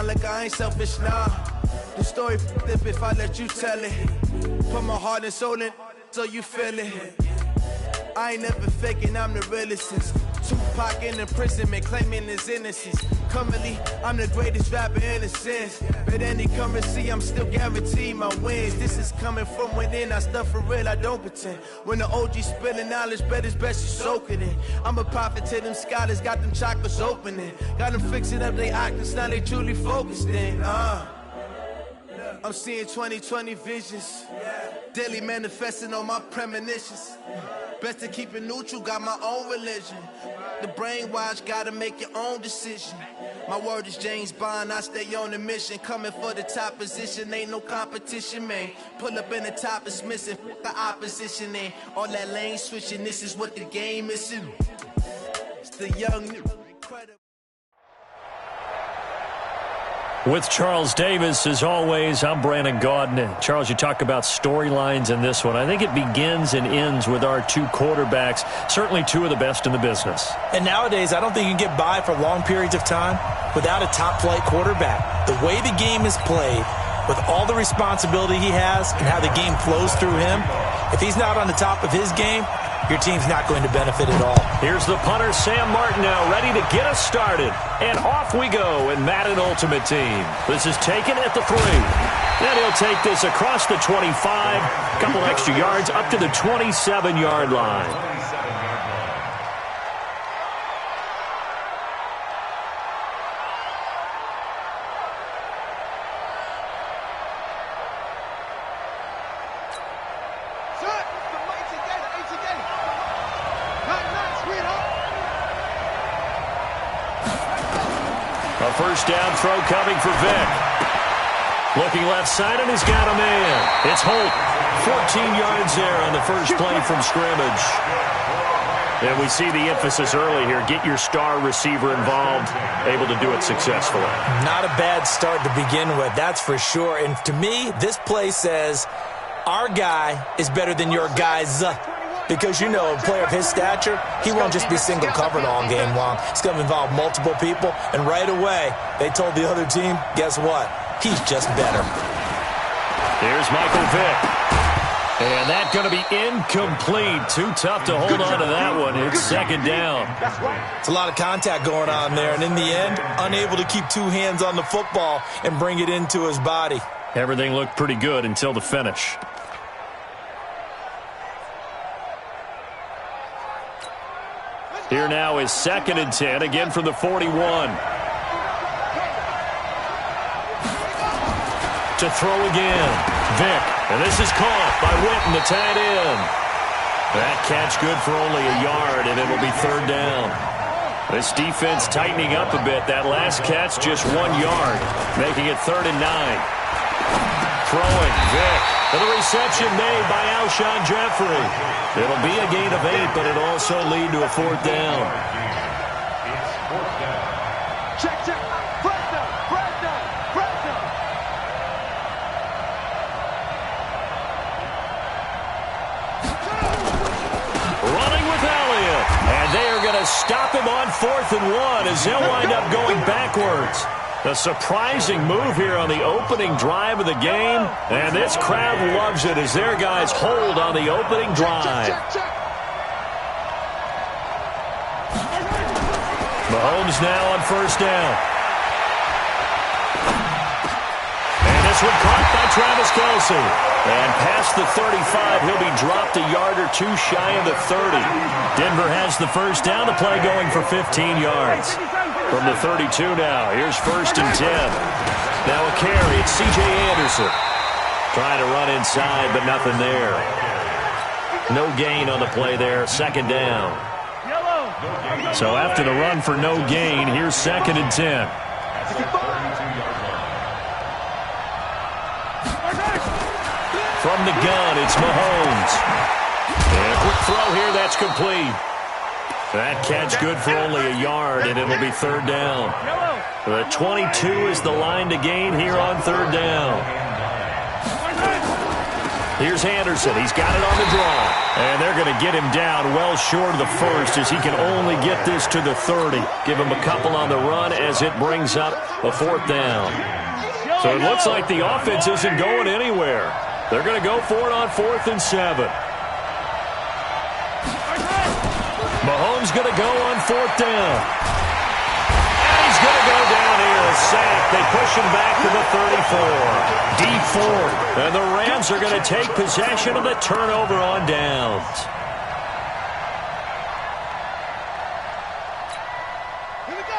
like I ain't selfish, nah. The story if I let you tell it. Put my heart and soul in so you feel it. I ain't never faking, I'm the realest since Tupac in imprisonment, claiming his innocence. Currently, I'm the greatest rapper in a sense. But any currency, I'm still guaranteed my wins. This is coming from within, I stuff for real, I don't pretend. When the OG spilling knowledge, bet it's best you soak it in. I'm a prophet to them scholars, got them chakras opening. Got them fixing up they octaves, now they truly focused in. I'm seeing 2020 visions. Daily manifesting on my premonitions. Best to keep it neutral, got my own religion. The brainwash, gotta make your own decision. My word is James Bond, I stay on the mission. Coming for the top position, ain't no competition, man. Pull up in the top, it's missing, the opposition, ain't all that lane switching, this is what the game is. It's the young new. With Charles Davis, as always, I'm Brandon Gaudin. Charles, you talk about storylines in this one. I think it begins and ends with our two quarterbacks, certainly two of the best in the business. And nowadays, I don't think you can get by for long periods of time without a top-flight quarterback. The way the game is played, with all the responsibility he has and how the game flows through him, if he's not on the top of his game, your team's not going to benefit at all. Here's the punter, Sam Martin, now ready to get us started. And off we go in Madden Ultimate Team. This is taken at the 3. Then he'll take this across the 25, couple extra yards up to the 27-yard line. A first down throw coming for Vick. Looking left side, and he's got a man. It's Holt. 14 yards there on the first play from scrimmage. And we see the emphasis early here. Get your star receiver involved, able to do it successfully. Not a bad start to begin with, that's for sure. And to me, this play says our guy is better than your guys. Because, you know, a player of his stature, he won't just be single-covered all game long. It's going to involve multiple people, and right away, they told the other team, guess what? He's just better. Here's Michael Vick. And that's going to be incomplete. Too tough to hold on to that one. It's second down. It's a lot of contact going on there, and in the end, unable to keep two hands on the football and bring it into his body. Everything looked pretty good until the finish. Here now is 2nd and 10, again from the 41. To throw again, Vick. And this is caught by Witten, the tight end. That catch good for only a yard, and it'll be 3rd down. This defense tightening up a bit. That last catch just 1 yard, making it 3rd and 9. Throwing, Vick. And the reception made by Alshon Jeffrey. It'll be a gain of 8, but it'll also lead to a 4th down. Check. Press down. Running with Elliott. And they are going to stop him on 4th and 1 as they'll wind up going backwards. A surprising move here on the opening drive of the game, and this crowd loves it as their guys hold on the opening drive. Mahomes now on 1st down. And this one caught by Travis Kelce. And past the 35, he'll be dropped a yard or 2 shy of the 30. Denver has the 1st down, the play going for 15 yards. From the 32 now, here's 1st and 10. Now a carry, it's C.J. Anderson. Trying to run inside, but nothing there. No gain on the play there, 2nd down. So after the run for no gain, here's 2nd and 10. From the gun, it's Mahomes. And a quick throw here, that's complete. That catch good for only a yard, and it'll be 3rd down. The 22 is the line to gain here on 3rd down. Here's Anderson. He's got it on the draw. And they're going to get him down well short of the first as he can only get this to the 30. Give him a couple on the run as it brings up a 4th down. So it looks like the offense isn't going anywhere. They're going to go for it on 4th and 7. Mahomes going to go on 4th down. And he's going to go down here. A sack. They push him back to the 34. Deep 4. And the Rams are going to take possession of the turnover on downs.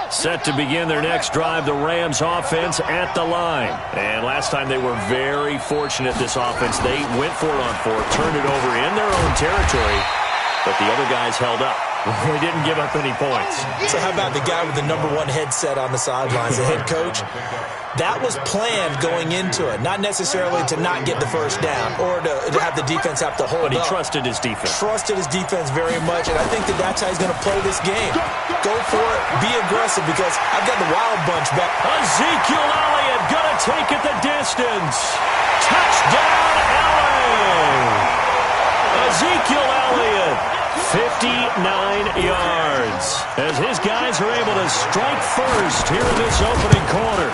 Set to begin their next drive, the Rams offense at the line. And last time they were very fortunate, this offense. They went for it on 4th, turned it over in their own territory, but the other guys held up. They didn't give up any points. So how about the guy with the #1 headset on the sidelines, the head coach? That was planned going into it, not necessarily to not get the first down or to have the defense have to hold up. But he trusted his defense. Trusted his defense very much, and I think that's how he's going to play this game. Go for it, be aggressive, because I've got the wild bunch back. Ezekiel Elliott going to take it the distance. Touchdown, LA! Ezekiel Elliott, 59 yards, as his guys are able to strike first here in this opening quarter.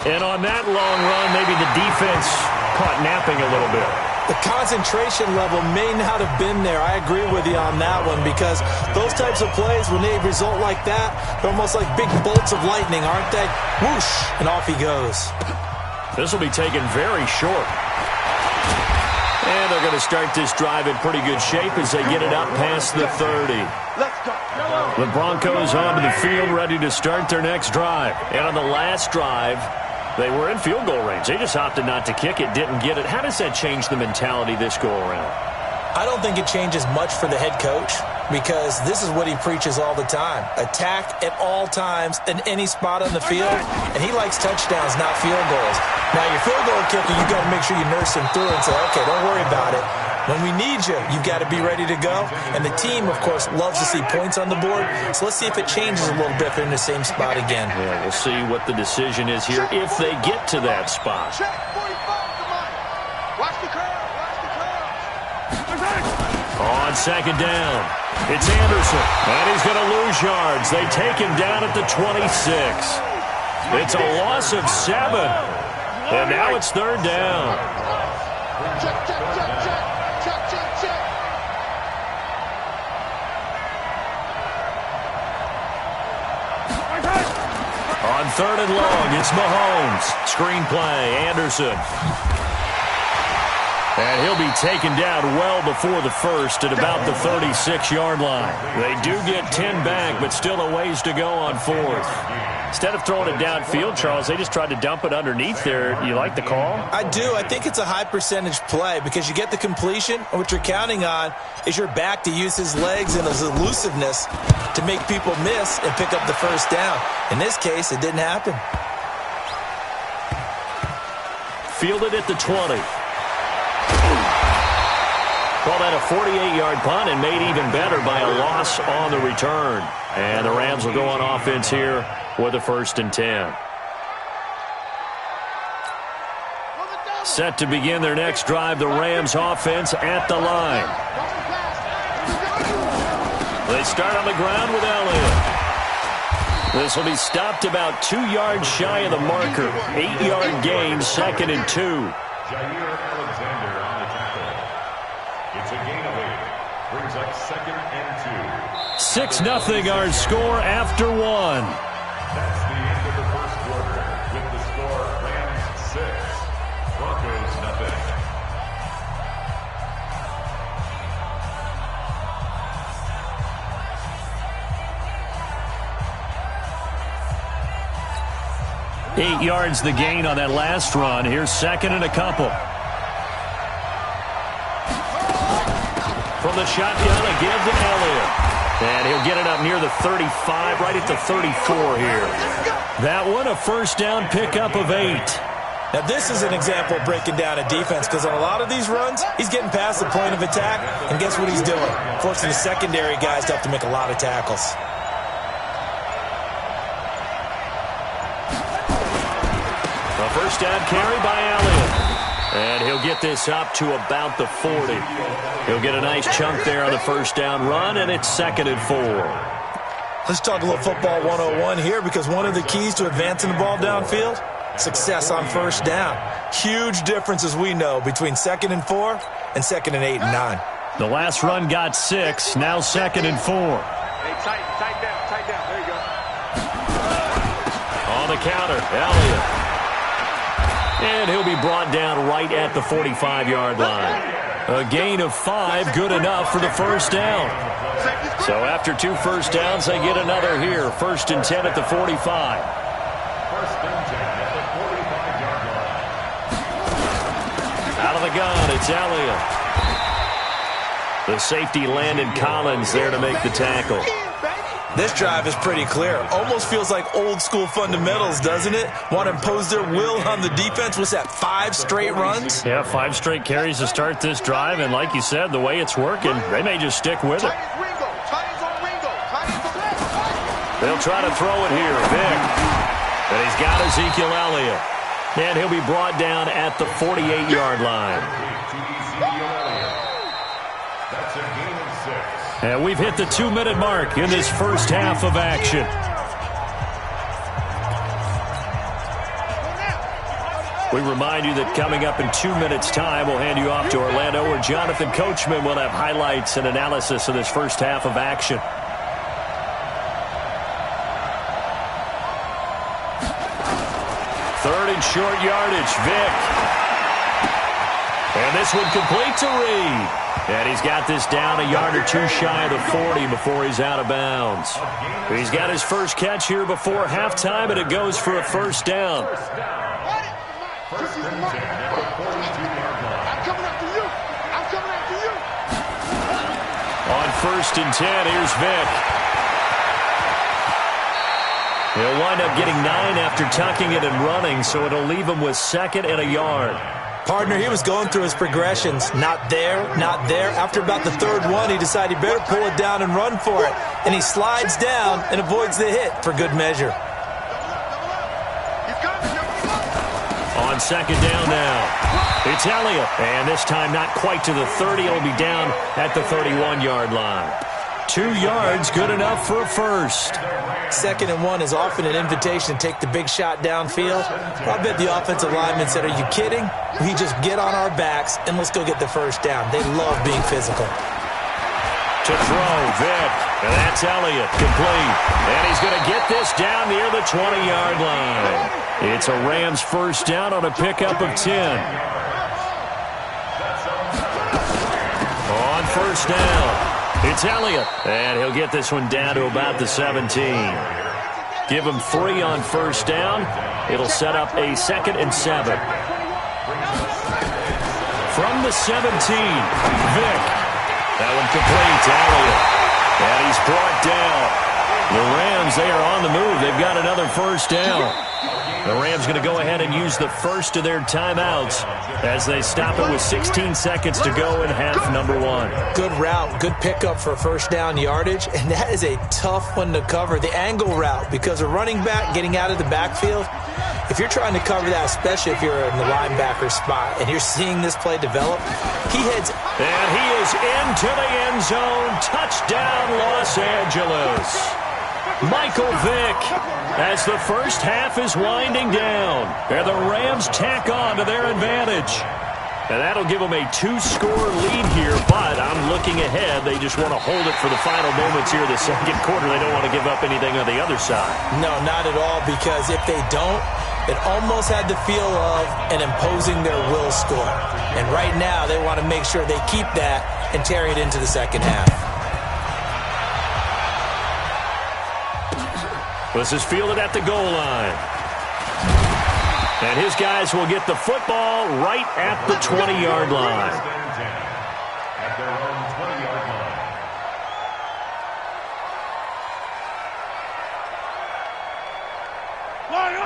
And on that long run, maybe the defense caught napping a little bit. The concentration level may not have been there. I agree with you on that one, because those types of plays, when they result like that, they're almost like big bolts of lightning, aren't they? Whoosh, and off he goes. This will be taken very short. And they're going to start this drive in pretty good shape as they get it up past the 30. The Broncos onto the field, ready to start their next drive. And on the last drive, they were in field goal range. They just opted not to kick it, didn't get it. How does that change the mentality this go-around? I don't think it changes much for the head coach, because this is what he preaches all the time. Attack at all times in any spot on the field, and he likes touchdowns, not field goals. Now, your field goal kicker, you've got to make sure you nurse him through and say, okay, don't worry about it. When we need you, you've got to be ready to go. And the team, of course, loves to see points on the board. So let's see if it changes a little bit if they're in the same spot again. Yeah, we'll see what the decision is here if they get to that spot. Check 45, come on. Watch the curve, watch the curve. On 2nd down, it's Anderson, and he's going to lose yards. They take him down at the 26. It's a loss of 7, and now it's 3rd down. Check, check, check, check. Check, check, check. On 3rd and long, it's Mahomes. Screenplay, Anderson. And he'll be taken down well before the first at about the 36-yard line. They do get 10 back, but still a ways to go on 4th. Instead of throwing it downfield, Charles, they just tried to dump it underneath there. You like the call? I do. I think it's a high-percentage play, because you get the completion, and what you're counting on is your back to use his legs and his elusiveness to make people miss and pick up the first down. In this case, it didn't happen. Fielded at the 20. Call that a 48-yard punt, and made even better by a loss on the return. And the Rams will go on offense here with a 1st and 10. Set to begin their next drive, the Rams offense at the line. They start on the ground with Elliott. This will be stopped about 2 yards shy of the marker. 8-yard gain, 2nd and 2. It's a gain of 8. Brings up 2nd and 2. 6-0 our score after 1. That's the end of the first quarter. With the score, Rams 6, Broncos nothing. Eight yards the gain on that last run. Here's 2nd and a couple. From the shotgun, a give to Elliott. And he'll get it up near the 35, right at the 34 here. That one, a first down pickup of 8. Now, this is an example of breaking down a defense, because on a lot of these runs, he's getting past the point of attack, and guess what he's doing? Forcing the secondary guys to have to make a lot of tackles. A first down carry by Elliott. And he'll get this up to about the 40. He'll get a nice chunk there on the first down run, and it's 2nd and 4. Let's talk a little football 101 here, because one of the keys to advancing the ball downfield, success on first down. Huge difference, as we know, between 2nd and 4 and 2nd and 8 and 9. The last run got 6, now 2nd and 4. Hey, tight down. There you go. On the counter, Elliott. And he'll be brought down right at the 45-yard line. A gain of 5, good enough for the first down. So after 2 first downs, they get another here. 1st and 10 at the 45. 1st and 10 at the 45-yard line. Out of the gun, it's Elliott. The safety Landon Collins there to make the tackle. This drive is pretty clear. Almost feels like old-school fundamentals, doesn't it? Want to impose their will on the defense. What's that, 5 straight runs? Yeah, 5 straight carries to start this drive, and like you said, the way it's working, they may just stick with it. They'll try to throw it here. Vick. And he's got Ezekiel Elliott. And he'll be brought down at the 48-yard line. That's a gain of 6. And we've hit the 2-minute mark in this first half of action. We remind you that coming up in 2 minutes' time, we'll hand you off to Orlando, where Jonathan Coachman will have highlights and analysis of this first half of action. Third and short yardage, Vick. And this one complete to Reed. And he's got this down a yard or 2 shy of the 40 before he's out of bounds. He's got his first catch here before halftime, and it goes for a first down. 1st and 10 at the 42-yard line. I'm coming after you. On 1st and 10, here's Vick. He'll wind up getting 9 after tucking it and running, so it'll leave him with 2nd and a yard. Partner, he was going through his progressions. Not there, not there. After about the 3rd one, he decided he better pull it down and run for it. And he slides down and avoids the hit for good measure. On 2nd down now, it's Elliott. And this time not quite to the 30. It'll be down at the 31-yard line. 2 yards, good enough for a first. 2nd and 1 is often an invitation to take the big shot downfield. I bet the offensive lineman said, "Are you kidding? We just get on our backs and let's go get the first down." They love being physical. To throw, Vick. And that's Elliott, complete. And he's going to get this down near the 20-yard line. It's a Rams first down on a pickup of 10. On first down, it's Elliott. And he'll get this one down to about the 17. Give him 3 on first down. It'll set up a 2nd and 7. From the 17, Vick. That one complete to Elliott. And he's brought down. The Rams, they are on the move. They've got another first down. The Rams going to go ahead and use the first of their timeouts as they stop it with 16 seconds to go in half number 1. Good route, good pickup for first down yardage, and that is a tough one to cover, the angle route, because a running back getting out of the backfield, if you're trying to cover that, especially if you're in the linebacker spot, and you're seeing this play develop, he heads... And he is into the end zone. Touchdown, Los Angeles. Michael Vick, as the first half is winding down, and the Rams tack on to their advantage. And that'll give them a 2-score lead here, but I'm looking ahead. They just want to hold it for the final moments here of the second quarter. They don't want to give up anything on the other side. No, not at all, because if they don't, it almost had the feel of an imposing their will score. And right now, they want to make sure they keep that and carry it into the second half. This is fielded at the goal line. And his guys will get the football right at the 20-yard line. At their own 20-yard line.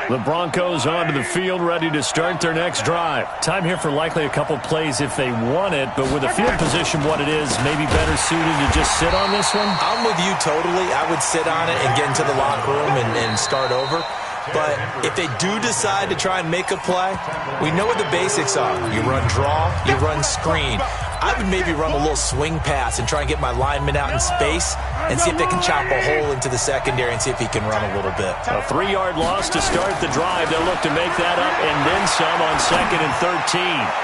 The Broncos onto the field, ready to start their next drive. Time here for likely a couple plays if they want it, but with the field position what it is, maybe better suited to just sit on this one? I'm with you totally. I would sit on it and get into the locker room and start over. But if they do decide to try and make a play, we know what the basics are. You run draw, you run screen. I would maybe run a little swing pass and try and get my lineman out in space and see if they can chop a hole into the secondary and see if he can run a little bit. A 3-yard loss to start the drive. They'll look to make that up and then some on 2nd and 13.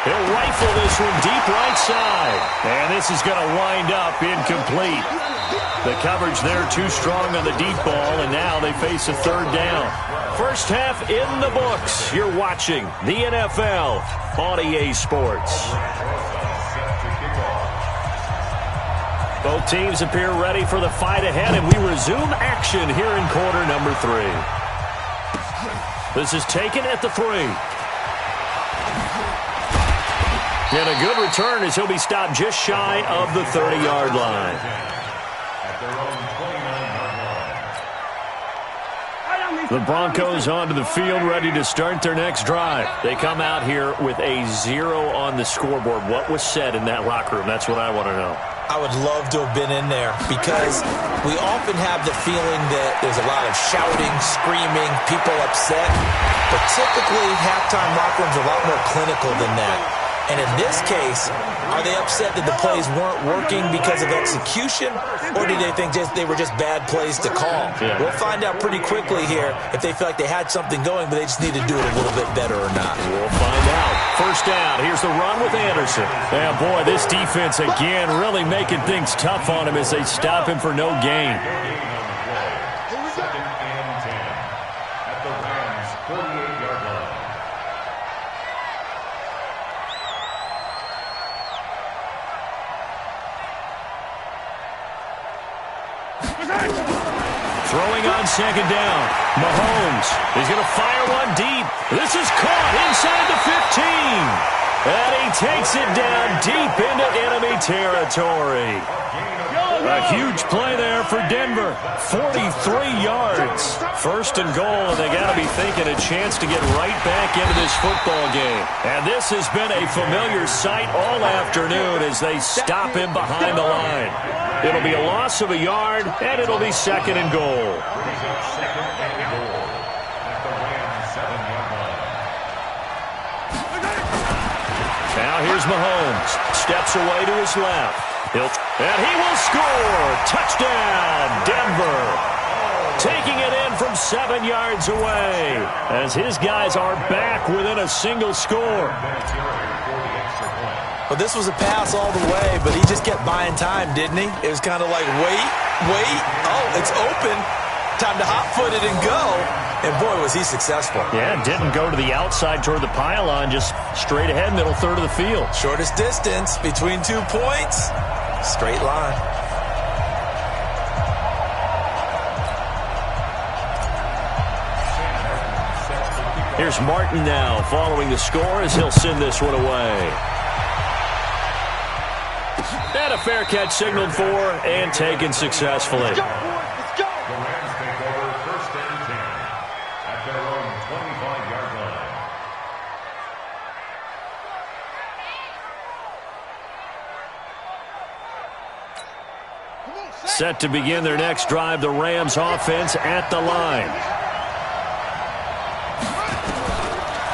He'll rifle this one deep right side. And this is going to wind up incomplete. The coverage there too strong on the deep ball, and now they face a 3rd down. First half in the books. You're watching the NFL on EA Sports. Both teams appear ready for the fight ahead, and we resume action here in quarter number 3. This is taken at the 3. And a good return as he'll be stopped just shy of the 30-yard line. The Broncos onto the field, ready to start their next drive. They come out here with a 0 on the scoreboard. What was said in that locker room? That's what I want to know. I would love to have been in there because we often have the feeling that there's a lot of shouting, screaming, people upset. But typically, halftime locker rooms are a lot more clinical than that. And in this case, are they upset that the plays weren't working because of execution, or do they think they were just bad plays to call? Yeah. We'll find out pretty quickly here if they feel like they had something going, but they just need to do it a little bit better or not. We'll find out. First down. Here's the run with Anderson. Yeah, boy, this defense again really making things tough on him as they stop him for no gain. Second and 10 at the Rams' 38-yard line. Throwing on 2nd down. Mahomes is going to fire one deep. This is caught inside the 15. And he takes it down deep into enemy territory. A huge play there for Denver. 43 yards. 1st and goal, and they got to be thinking a chance to get right back into this football game. And this has been a familiar sight all afternoon as they stop him behind the line. It'll be a loss of a yard, and it'll be 2nd and goal. Second and goal at the Rams' 7-yard line. Now here's Mahomes. Steps away to his left. And he will score. Touchdown, Denver. Taking it in from 7 yards away as his guys are back within a single score. Well, this was a pass all the way, but he just kept buying time, didn't he? It was kind of like, wait. Oh, it's open. Time to hot-foot it and go. And, boy, was he successful. Yeah, didn't go to the outside toward the pylon, just straight ahead, middle third of the field. Shortest distance between 2 points. Straight line. Here's Martin now following the score as he'll send this one away. And a fair catch signaled for and taken successfully. The Rams take over 1st and 10 at their own 25-yard line. Set to begin their next drive, the Rams offense at the line.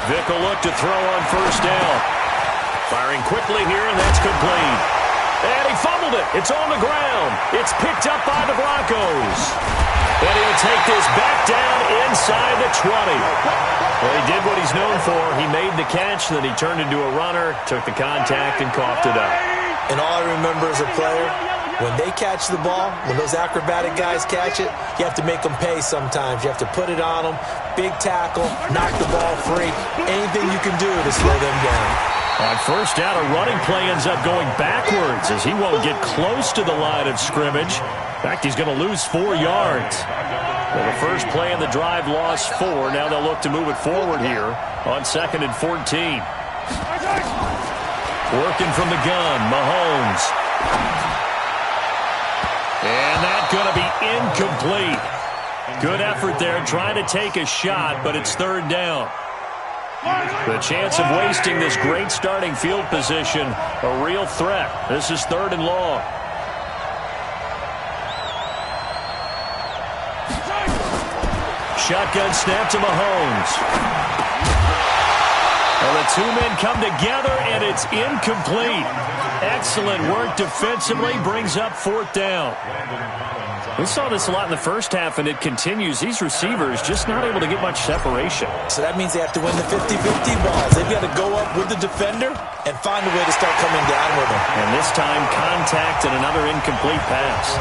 Vick will look to throw on 1st down. Firing quickly here, and that's complete. And he fumbled it. It's on the ground. It's picked up by the Broncos. And he'll take this back down inside the 20. Well, he did what he's known for. He made the catch, then he turned into a runner, took the contact, and coughed it up. And all I remember as a player, when they catch the ball, when those acrobatic guys catch it, you have to make them pay sometimes. You have to put it on them, big tackle, knock the ball free. Anything you can do to slow them down. On 1st down, a running play ends up going backwards as he won't get close to the line of scrimmage. In fact, he's going to lose 4 yards. Well, the first play in the drive lost 4. Now they'll look to move it forward here on 2nd and 14. Working from the gun, Mahomes. And that's going to be incomplete. Good effort there trying to take a shot, but it's 3rd down. The chance of wasting this great starting field position, a real threat. This is 3rd and long. Shotgun snap to Mahomes. Well, the two men come together, and it's incomplete. Excellent work defensively, brings up 4th down. We saw this a lot in the first half, and it continues. These receivers just not able to get much separation. So that means they have to win the 50-50 balls. They've got to go up with the defender and find a way to start coming down with him. And this time, contact and another incomplete pass.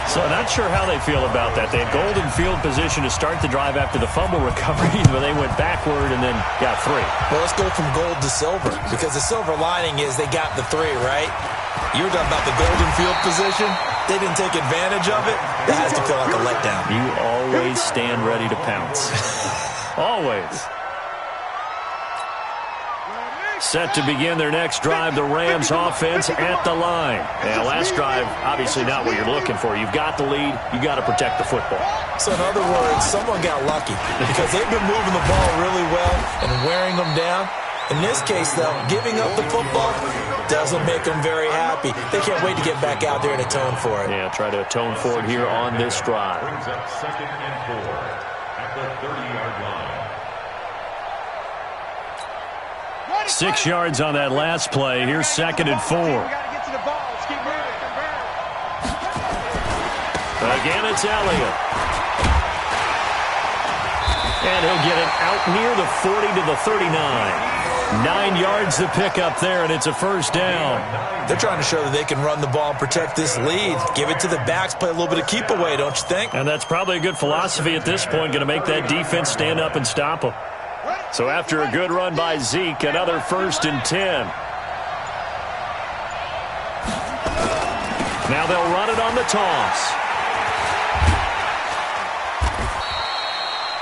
So not sure how they feel about that. They had golden field position to start the drive after the fumble recovery, but they went backward and then got 3. Well, let's go from gold to silver, because the silver lining is they got the 3, right? You were talking about the golden field position. They didn't take advantage of it. That has to feel like a letdown. You always stand ready to pounce. Always. Set to begin their next drive, the Rams offense at the line. Now, last drive, obviously not what you're looking for. You've got the lead. You got to protect the football. So, in other words, someone got lucky because they've been moving the ball really well and wearing them down. In this case, though, giving up the football doesn't make them very happy. They can't wait to get back out there and atone for it. Yeah, try to atone for it here on this drive. Brings up 2nd and 4 at the 30-yard line. 6 yards on that last play. Here's 2nd and 4. Again, it's Elliott. And he'll get it out near the 40 to the 39. 9 yards to pick up there, and it's a 1st down. They're trying to show that they can run the ball and protect this lead. Give it to the backs, play a little bit of keep away, don't you think? And that's probably a good philosophy at this point, going to make that defense stand up and stop them. So after a good run by Zeke, another 1st and 10. Now they'll run it on the toss.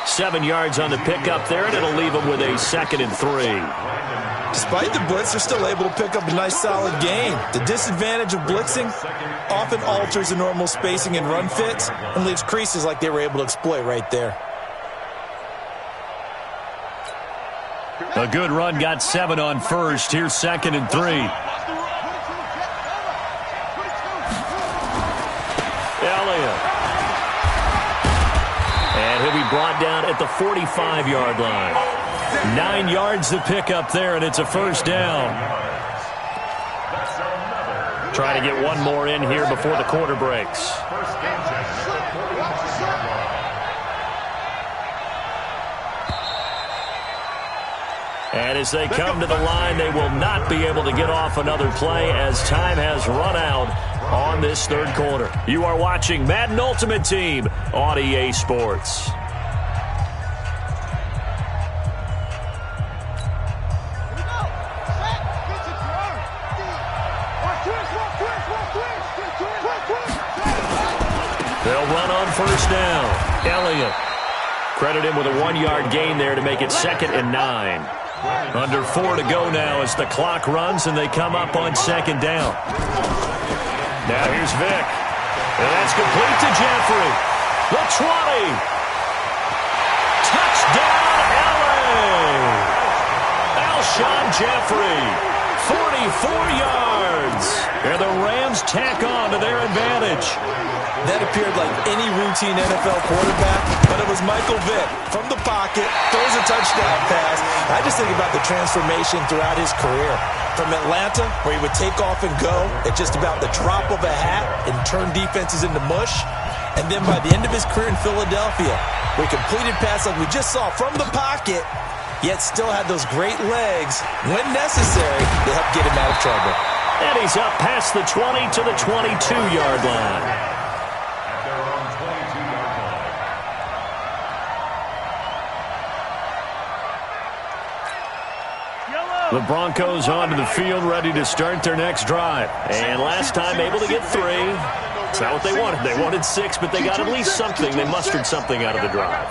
7 yards on the pickup there, and it'll leave them with a 2nd and 3. Despite the blitz, they're still able to pick up a nice, solid gain. The disadvantage of blitzing often alters the normal spacing and run fits and leaves creases like they were able to exploit right there. A good run, got 7 on 1st. Here's 2nd and 3. Elliott. And he'll be brought down at the 45-yard line. 9 yards to pick up there, and it's a 1st down. Trying to get one more in here before the quarter breaks. And as they come to the line, they will not be able to get off another play as time has run out on this 3rd quarter. You are watching Madden Ultimate Team on EA Sports. They'll run on 1st down. Elliott. Credit him with a 1-yard gain there to make it 2nd and 9. Under 4 to go now as the clock runs and they come up on 2nd down. Now here's Vick. And that's complete to Jeffrey. The 20. Touchdown, LA. Alshon Jeffrey. 44 yards. And the Rams tack on to their advantage. That appeared like any routine NFL quarterback, but it was Michael Vick from the pocket, throws a touchdown pass. I just think about the transformation throughout his career. From Atlanta, where he would take off and go at just about the drop of a hat and turn defenses into mush. And then by the end of his career in Philadelphia, where he completed passes like we just saw from the pocket, yet still had those great legs when necessary to help get him out of trouble. And he's up past the 20 to the 22-yard line. The Broncos onto the field, ready to start their next drive. And last time able to get 3. It's not what they wanted. They wanted 6, but they got at least something. They mustered something out of the drive.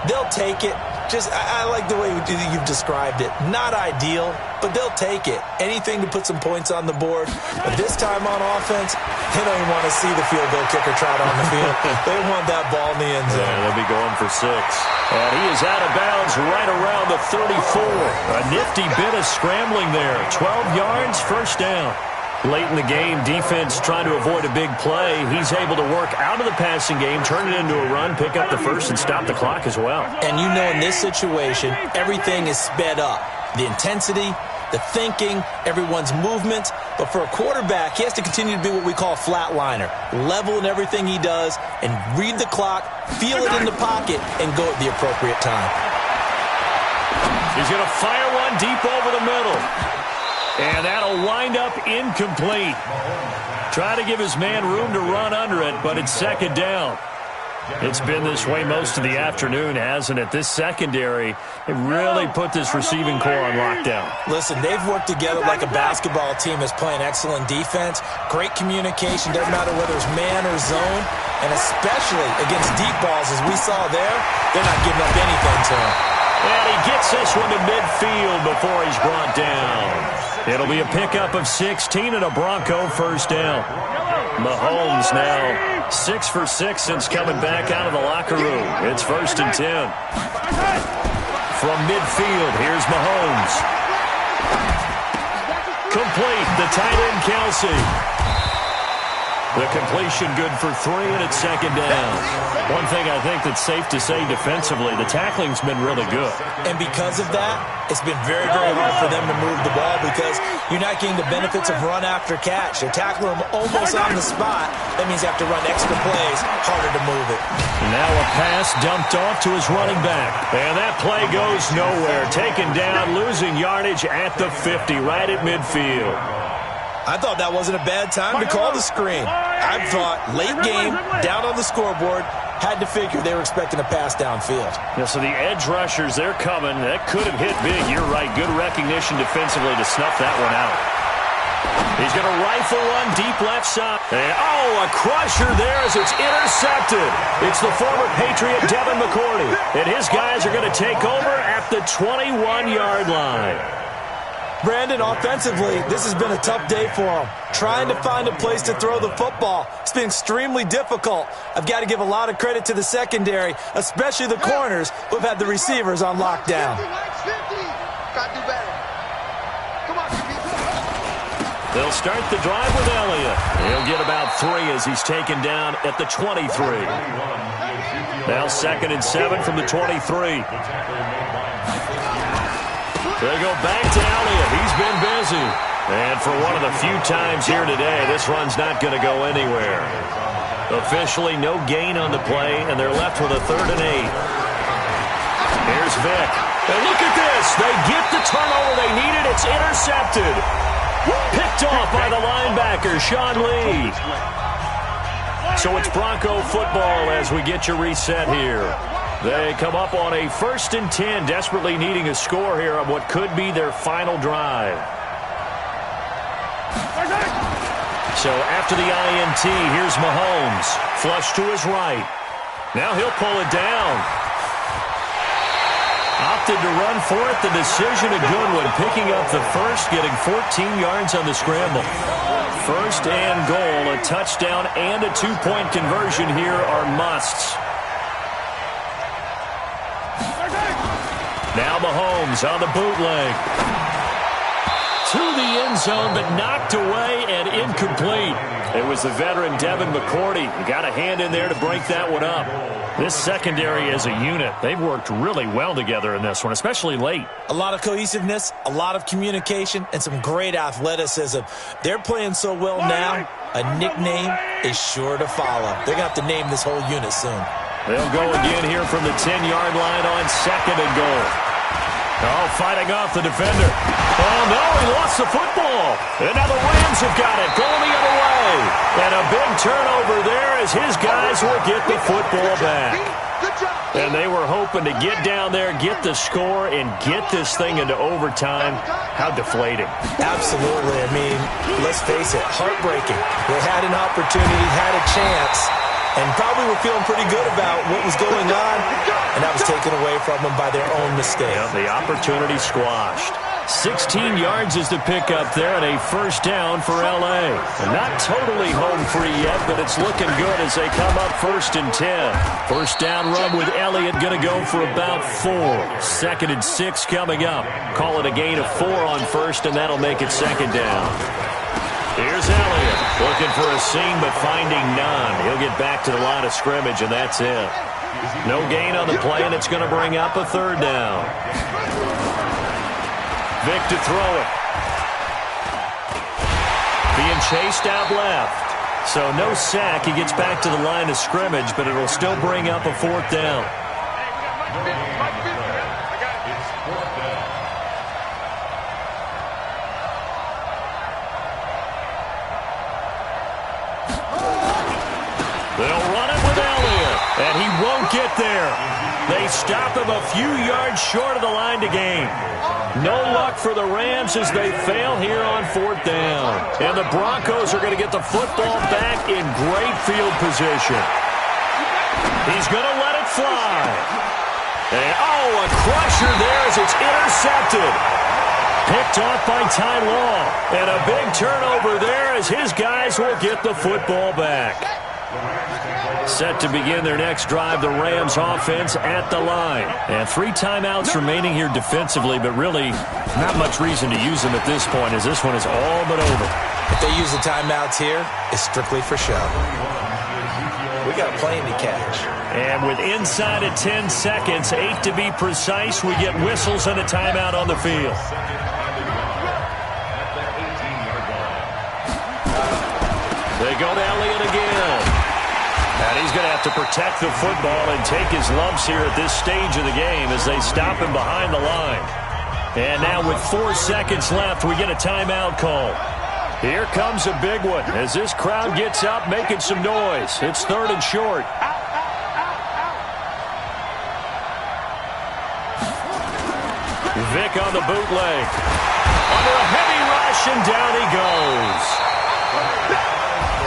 They'll take it. I like the way you've described it. Not ideal, but they'll take it. Anything to put some points on the board. But this time on offense, they don't even want to see the field goal kicker trot on the field. They want that ball in the end zone. Yeah, they'll be going for 6. And he is out of bounds right around the 34. A nifty bit of scrambling there. 12 yards, 1st down. Late in the game, defense trying to avoid a big play. He's able to work out of the passing game, turn it into a run, pick up the first, and stop the clock as well. And you know in this situation, everything is sped up. The intensity, the thinking, everyone's movement. But for a quarterback, he has to continue to be what we call a flatliner. Level in everything he does and read the clock, feel it in the pocket, and go at the appropriate time. He's going to fire one deep over the middle. And that'll wind up incomplete. Try to give his man room to run under it, but it's second down. It's been this way most of the afternoon, hasn't it? This secondary, it really put this receiving core on lockdown. Listen, they've worked together like a basketball team is playing excellent defense. Great communication, doesn't matter whether it's man or zone. And especially against deep balls, as we saw there, they're not giving up anything to him. And he gets this one to midfield before he's brought down. It'll be a pickup of 16 and a Bronco first down. Mahomes now 6 for 6 since coming back out of the locker room. It's 1st and 10. From midfield, here's Mahomes. Complete, the tight end Kelsey. The completion good for 3, and it's second down. One thing I think that's safe to say defensively, the tackling's been really good. And because of that, it's been very, very hard for them to move the ball because you're not getting the benefits of run after catch. They're tackling them almost on the spot. That means they have to run extra plays, harder to move it. Now a pass dumped off to his running back. And that play goes nowhere. Taken down, losing yardage at the 50, right at midfield. I thought that wasn't a bad time to call the screen. I thought late game, down on the scoreboard, had to figure they were expecting a pass downfield. Yeah, so the edge rushers, they're coming. That could have hit big. You're right. Good recognition defensively to snuff that one out. He's going to rifle one deep left side. And, a crusher there as it's intercepted. It's the former Patriot Devin McCourty. And his guys are going to take over at the 21-yard line. Brandon, offensively, this has been a tough day for him. Trying to find a place to throw the football. It's been extremely difficult. I've got to give a lot of credit to the secondary, especially the corners who have had the receivers on lockdown. They'll start the drive with Elliott. He'll get about 3 as he's taken down at the 23. Now 2nd and 7 from the 23. They go back to Elliott. He's been busy. And for one of the few times here today, this run's not going to go anywhere. Officially, no gain on the play, and they're left with a 3rd and 8. Here's Vick. And look at this. They get the turnover they needed. It's intercepted. Picked off by the linebacker, Sean Lee. So it's Bronco football as we get you reset here. They come up on a 1st and 10, desperately needing a score here on what could be their final drive. So after the INT, here's Mahomes. Flush to his right. Now he'll pull it down. Opted to run for it. The decision a good one. Picking up the first, getting 14 yards on the scramble. 1st and goal. A touchdown and a 2-point conversion here are musts. Now Mahomes on the bootleg. To the end zone, but knocked away and incomplete. It was the veteran Devin McCourty. He got a hand in there to break that one up. This secondary as a unit, they've worked really well together in this one, especially late. A lot of cohesiveness, a lot of communication, and some great athleticism. They're playing so well now, a nickname is sure to follow. They're going to have to name this whole unit soon. They'll go again here from the 10-yard line on 2nd and goal. Fighting off the defender. Oh, no, he lost the football. And now the Rams have got it, going the other way. And a big turnover there as his guys will get the football back. And they were hoping to get down there, get the score, and get this thing into overtime. How deflating. Absolutely. I mean, let's face it, heartbreaking. They had an opportunity, had a chance, and probably were feeling pretty good about what was going on, and that was taken away from them by their own mistake. Yeah, the opportunity squashed. 16 yards is the pickup there, and a 1st down for L.A. And not totally home free yet, but it's looking good as they come up 1st and 10. 1st down run with Elliott going to go for about 4. 2nd and 6 coming up. Call it a gain of 4 on 1st, and that'll make it 2nd down. Here's Elliott looking for a seam but finding none. He'll get back to the line of scrimmage, and that's it. No gain on the play, and it's going to bring up a third down. Vic to throw it. Being chased out left. So no sack. He gets back to the line of scrimmage, but it'll still bring up a fourth down. They'll run it with Elliott, and he won't get there. They stop him a few yards short of the line to gain. No luck for the Rams as they fail here on fourth down. And the Broncos are going to get the football back in great field position. He's going to let it fly. And, a crusher there as it's intercepted. Picked off by Ty Law. And a big turnover there as his guys will get the football back. Set to begin their next drive, the Rams offense at the line. And 3 timeouts remaining here defensively, but really not much reason to use them at this point as this one is all but over. If they use the timeouts here, it's strictly for show. We got a plane to catch. And with inside of 10 seconds, 8 to be precise, we get whistles and a timeout on the field. They go to Elliott again. And he's going to have to protect the football and take his lumps here at this stage of the game as they stop him behind the line. And now with 4 seconds left, we get a timeout call. Here comes a big one as this crowd gets up making some noise. It's 3rd and short. Vic on the bootleg. Under a heavy rush, and down he goes.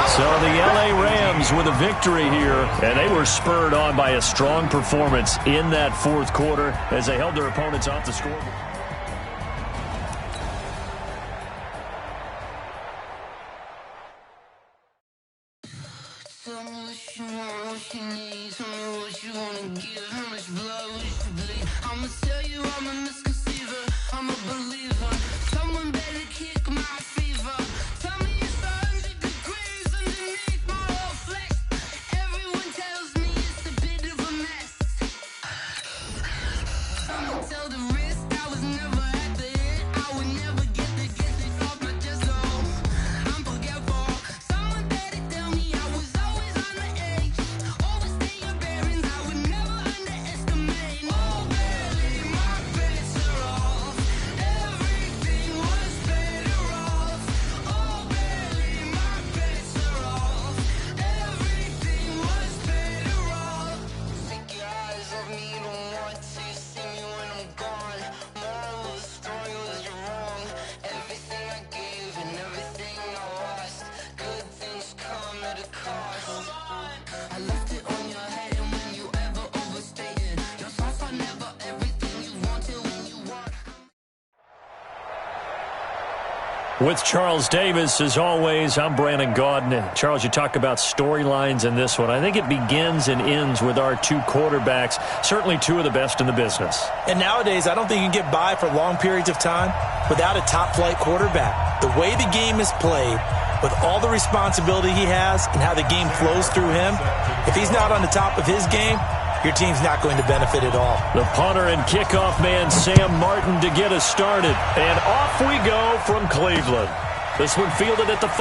So the L.A. Rams with a victory here, and they were spurred on by a strong performance in that 4th quarter as they held their opponents off the scoreboard. With Charles Davis, as always, I'm Brandon Gaudin. Charles, you talk about storylines in this one. I think it begins and ends with our 2 quarterbacks, certainly 2 of the best in the business. And nowadays, I don't think you can get by for long periods of time without a top-flight quarterback. The way the game is played, with all the responsibility he has and how the game flows through him, if he's not on the top of his game, your team's not going to benefit at all. The punter and kickoff man, Sam Martin, to get us started. And off we go from Cleveland. This one fielded at the 5.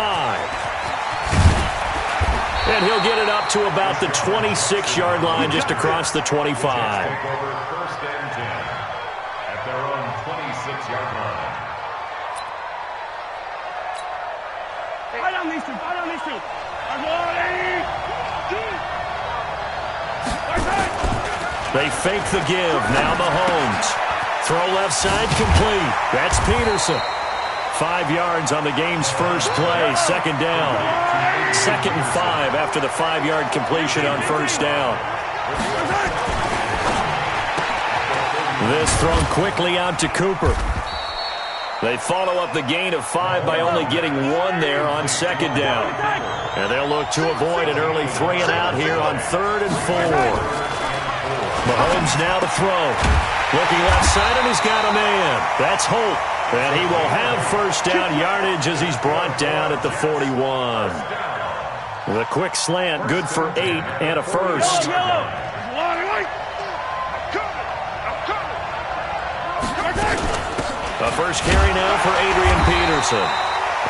And he'll get it up to about the 26-yard line, just across the 25. First and 10 at their own 26-yard line. Right on these 2, right on these 2. They fake the give. Now Mahomes. Throw left side complete. That's Peterson. 5 yards on the game's first play. 2nd down. 2nd and 5 after the 5-yard completion on first down. This thrown quickly out to Cooper. They follow up the gain of 5 by only getting 1 there on 2nd down. And they'll look to avoid an early 3 and out here on 3rd and 4. Mahomes now to throw. Looking left side, and he's got a man. That's Holt. And he will have first down yardage as he's brought down at the 41. The quick slant, good for 8 and a first. A first carry now for Adrian Peterson.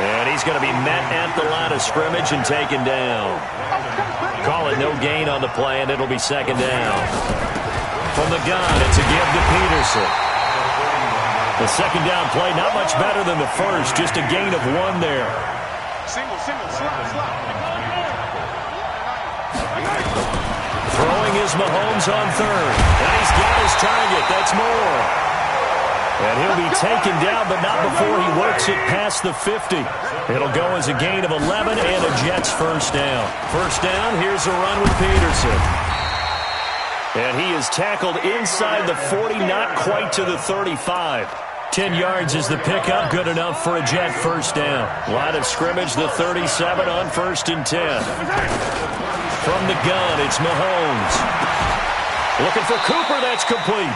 And he's going to be met at the line of scrimmage and taken down. Call it no gain on the play, and it'll be second down. From the gun, it's a give to Peterson. The second down play, not much better than the first, just a gain of 1 there. Single, slide. Throwing is Mahomes on third. And he's got his target. That's more. And he'll be taken down, but not before he works it past the 50. It'll go as a gain of 11 and a Jets first down. First down, here's a run with Peterson. And he is tackled inside the 40, not quite to the 35. 10 yards is the pickup, good enough for a Jet first down. Line of scrimmage, the 37 on 1st and 10. From the gun, it's Mahomes. Looking for Cooper, that's complete.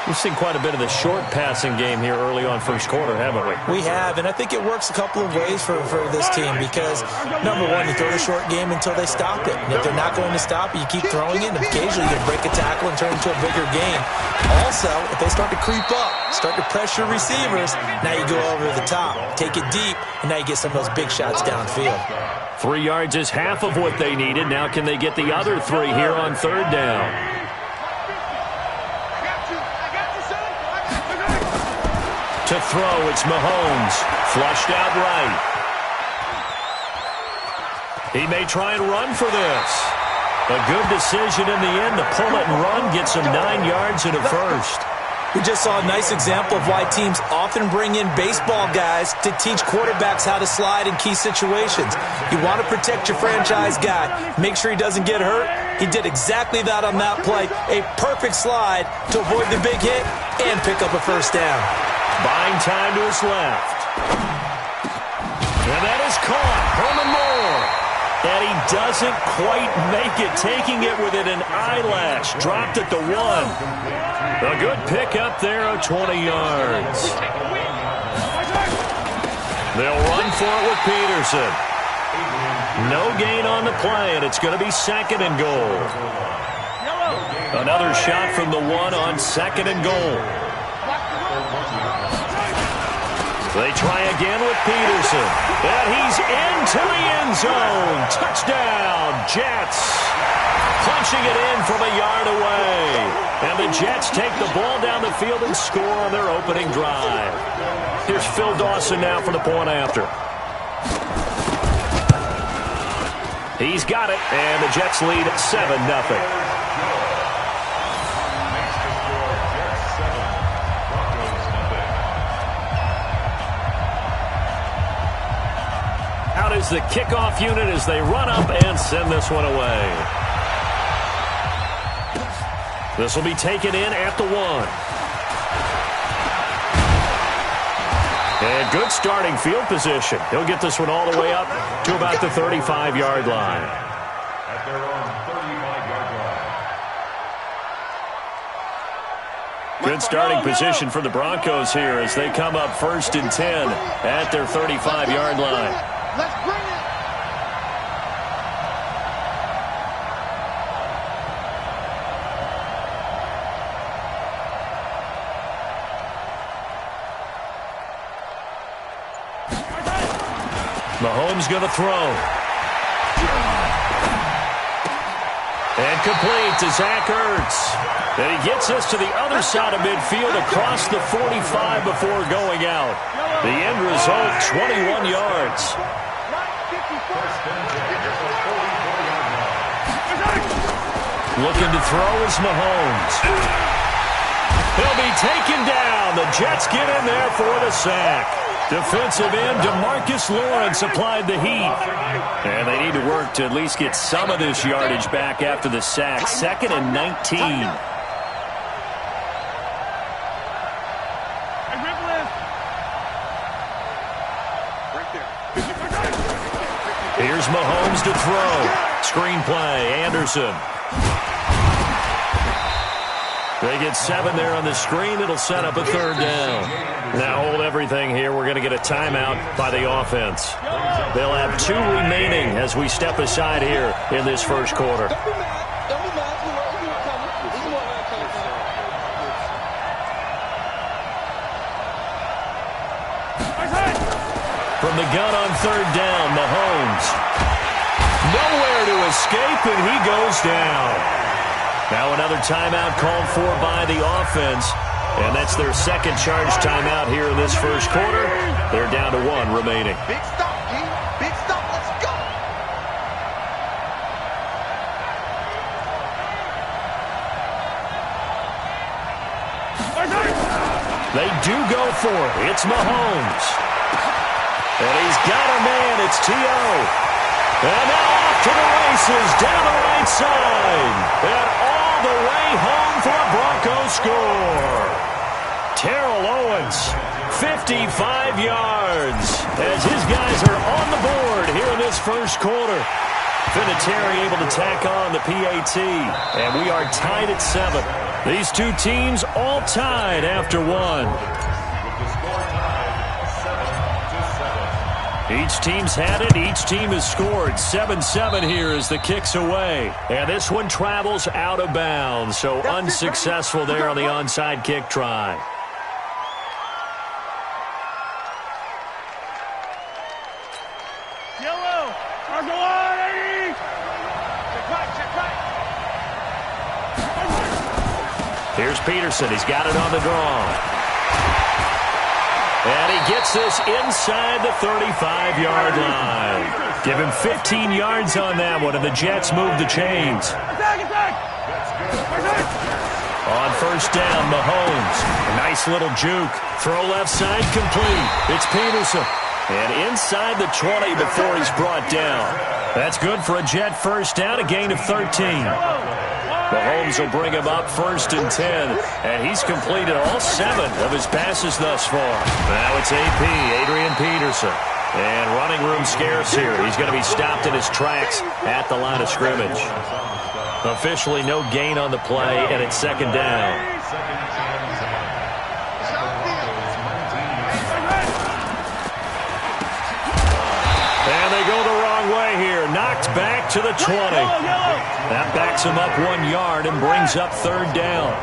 We've seen quite a bit of the short passing game here early on first quarter, haven't we? We have, and I think it works a couple of ways for this team because, number one, you throw the short game until they stop it. And if they're not going to stop it, you keep throwing it, and occasionally you can break a tackle and turn it into a bigger game. Also, if they start to creep up, start to pressure receivers, now you go over the top, take it deep, and now you get some of those big shots downfield. 3 yards is half of what they needed. Now can they get the other 3 here on third down? To throw, it's Mahomes. Flushed out right. He may try and run for this. A good decision in the end to pull it and run. Gets him 9 yards and a first. We just saw a nice example of why teams often bring in baseball guys to teach quarterbacks how to slide in key situations. You want to protect your franchise guy. Make sure he doesn't get hurt. He did exactly that on that play. A perfect slide to avoid the big hit and pick up a first down. Buying time to his left. And that is caught. Herman Moore. And he doesn't quite make it. Taking it within an eyelash. Dropped at the 1. A good pickup there of 20 yards. They'll run for it with Peterson. No gain on the play, and it's going to be 2nd and goal. Another shot from the 1 on 2nd and goal. They try again with Peterson. And he's into the end zone. Touchdown, Jets. Punching it in from a yard away. And the Jets take the ball down the field and score on their opening drive. Here's Phil Dawson now for the point after. He's got it, and the Jets lead at 7-0. Out is the kickoff unit as they run up and send this one away. This will be taken in at the 1. And good starting field position. He'll get this one all the way up to about the 35-yard line. At their own 35-yard line. Good starting position for the Broncos here as they come up 1st and 10 at their 35-yard line. Let's bring it. Mahomes going to throw. And complete to Zach Ertz. And he gets us to the other side of midfield across the 45 before going out. The end result, 21 yards. Looking to throw is Mahomes. He'll be taken down. The Jets get in there for the sack. Defensive end DeMarcus Lawrence applied the heat. And they need to work to at least get some of this yardage back after the sack. 2nd and 19. Here's Mahomes to throw. Screenplay, Anderson. They get 7 there on the screen. It'll set up a 3rd down. Now hold everything here, we're going to get a timeout by the offense. They'll have 2 remaining as we step aside here in this first quarter. Don't be mad. Don't be mad. We were coming. This is what we're coming. From the gun on 3rd down, Mahomes. Nowhere to escape, and he goes down. Now another timeout called for by the offense. And that's their second charge timeout here in this first quarter. They're down to 1 remaining. Big stop, G. Big stop. Let's go. They do go for it. It's Mahomes. And he's got a man. It's T.O. And now off to the races down the right side. And all the way home for a Broncos score. Terrell Owens, 55 yards, as his guys are on the board here in this first quarter. Vinatieri able to tack on the PAT, and we are tied at 7. These 2 teams all tied after 1. With the score tied 7-7. Each team's had it. Each team has scored. 7-7 here as the kick's away. And this one travels out of bounds, so unsuccessful there on the onside kick try. Here's Peterson. He's got it on the draw. And he gets this inside the 35-yard line. Give him 15 yards on that one, and the Jets move the chains. On 1st down, Mahomes. Nice little juke. Throw left side complete. It's Peterson. And inside the 20 before he's brought down. That's good for a Jet 1st down, a gain of 13. Mahomes will bring him up 1st and 10, and he's completed all 7 of his passes thus far. Now it's AP, Adrian Peterson. And running room scarce here. He's going to be stopped in his tracks at the line of scrimmage. Officially no gain on the play, and it's 2nd down. And they go the wrong way here. Knocked back to the 20. That backs him up 1 yard and brings up 3rd down.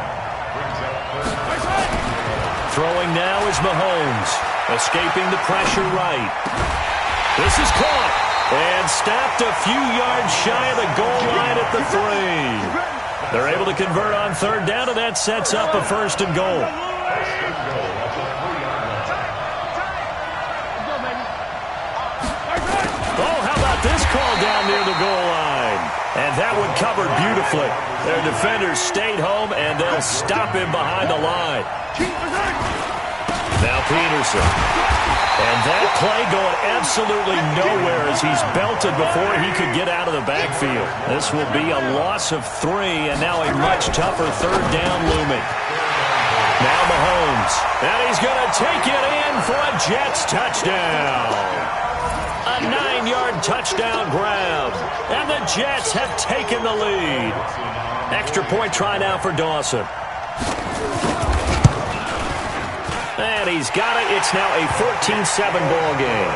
Throwing now is Mahomes. Escaping the pressure right. This is caught. And stopped a few yards shy of the goal line at the 3. They're able to convert on 3rd down, and that sets up a 1st and goal. This call down near the goal line. And that one covered beautifully. Their defenders stayed home, and they'll stop him behind the line. Now Peterson. And that play going absolutely nowhere as he's belted before he could get out of the backfield. This will be a loss of 3, and now a much tougher 3rd down looming. Now Mahomes. And he's going to take it in for a Jets touchdown. A 9-yard touchdown grab. And the Jets have taken the lead. Extra point try now for Dawson. And he's got it. It's now a 14-7 ball game.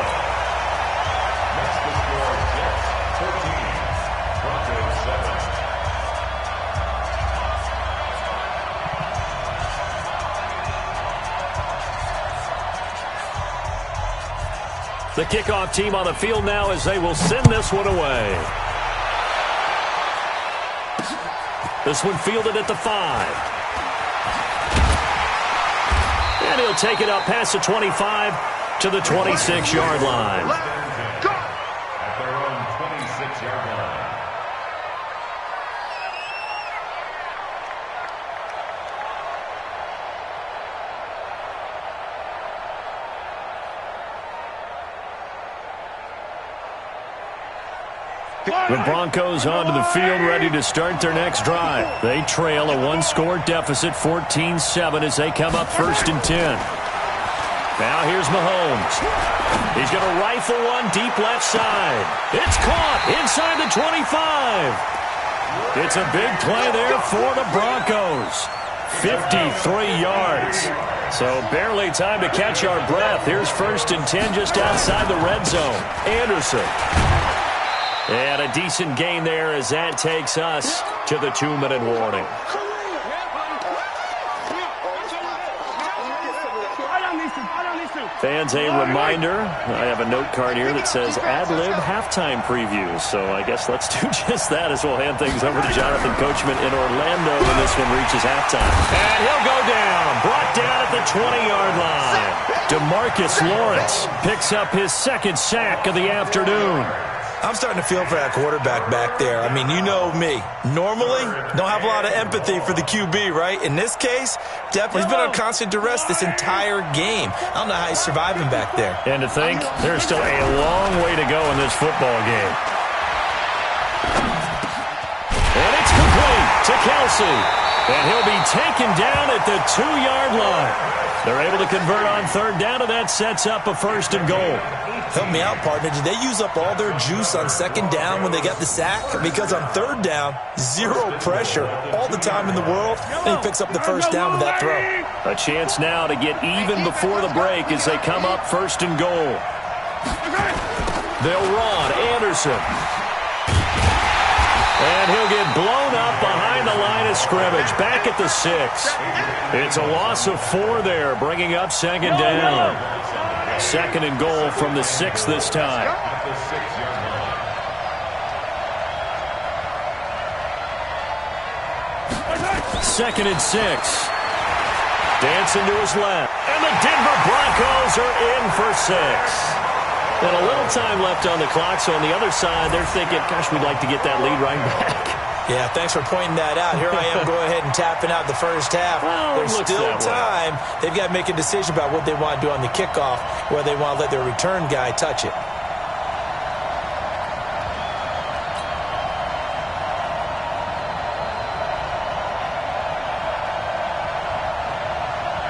Next to score, Jets 14, Broncos 7. The kickoff team on the field now as they will send this one away. This one fielded at the 5. And he'll take it up past the 25 to the 26-yard line. At their own 26-yard line. The Broncos onto the field, ready to start their next drive. They trail a 1-score deficit, 14-7, as they come up 1st and 10. Now here's Mahomes. He's going to rifle one deep left side. It's caught inside the 25. It's a big play there for the Broncos. 53 yards. So barely time to catch our breath. Here's 1st and 10 just outside the red zone. Anderson. And a decent gain there as that takes us to the 2-minute warning. Fans, a reminder, I have a note card here that says ad-lib halftime previews. So I guess let's do just that as we'll hand things over to Jonathan Coachman in Orlando when this one reaches halftime. And he'll go down, brought down at the 20-yard line. DeMarcus Lawrence picks up his 2nd sack of the afternoon. I'm starting to feel for that quarterback back there. I mean, you know me. Normally, don't have a lot of empathy for the QB, right? In this case, definitely he's been on constant duress this entire game. I don't know how he's surviving back there. And to think, there's still a long way to go in this football game. And it's complete to Kelsey. And he'll be taken down at the 2-yard line. They're able to convert on 3rd down, and that sets up a 1st and goal. Help me out, partner. Did they use up all their juice on 2nd down when they got the sack? Because on 3rd down, 0 pressure all the time in the world, and he picks up the 1st down with that throw. A chance now to get even before the break as they come up 1st and goal. They'll run. Anderson. And he'll get blown up behind the line of scrimmage, back at the 6. It's a loss of 4 there, bringing up 2nd down. 2nd and goal from the 6 this time. Second and 6. Dancing to his left. And the Denver Broncos are in for 6. And a little time left on the clock, so on the other side, they're thinking, gosh, we'd like to get that lead right back. Yeah, thanks for pointing that out. Here I am going ahead and tapping out the 1st half. Well, there's still time. They've got to make a decision about what they want to do on the kickoff, whether they want to let their return guy touch it.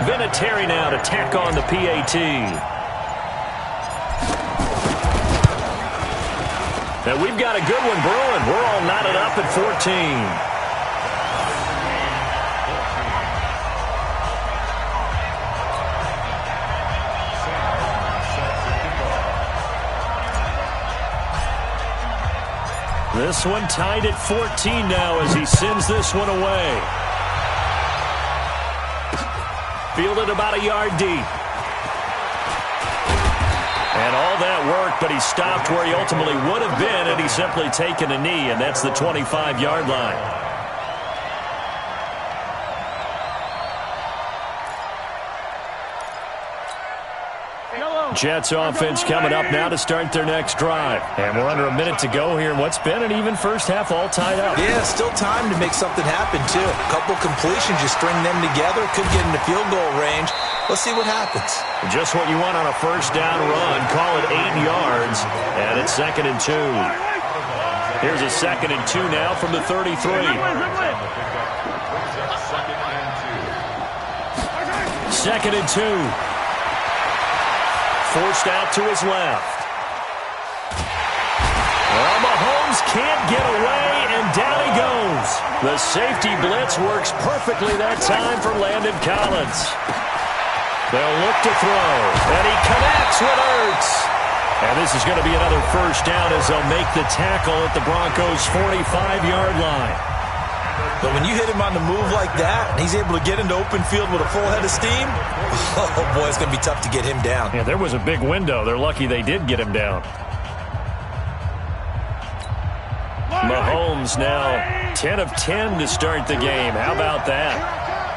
Vinatieri now to tack on the PAT. And we've got a good one brewing. We're all knotted up at 14. This one tied at 14 now as he sends this one away. Fielded about a yard deep. And all that work, but he stopped where he ultimately would have been had he simply taken a knee, and that's the 25-yard line. Jets offense coming up now to start their next drive. And we're under a minute to go here in what's been an even first half, all tied up. Yeah, still time to make something happen, too. A couple completions, you string them together, could get into field goal range. Let's see what happens. Just what you want on a 1st down run. Call it 8 yards, and it's 2nd and 2. Here's a 2nd and 2 now from the 33. 2nd and 2. Forced out to his left. Well, Mahomes can't get away, and down he goes. The safety blitz works perfectly that time for Landon Collins. They'll look to throw, and he connects with Ertz. And this is going to be another 1st down as they'll make the tackle at the Broncos' 45-yard line. But when you hit him on the move like that, and he's able to get into open field with a full head of steam, oh, boy, it's going to be tough to get him down. Yeah, there was a big window. They're lucky they did get him down. Mahomes now 10 of 10 to start the game. How about that?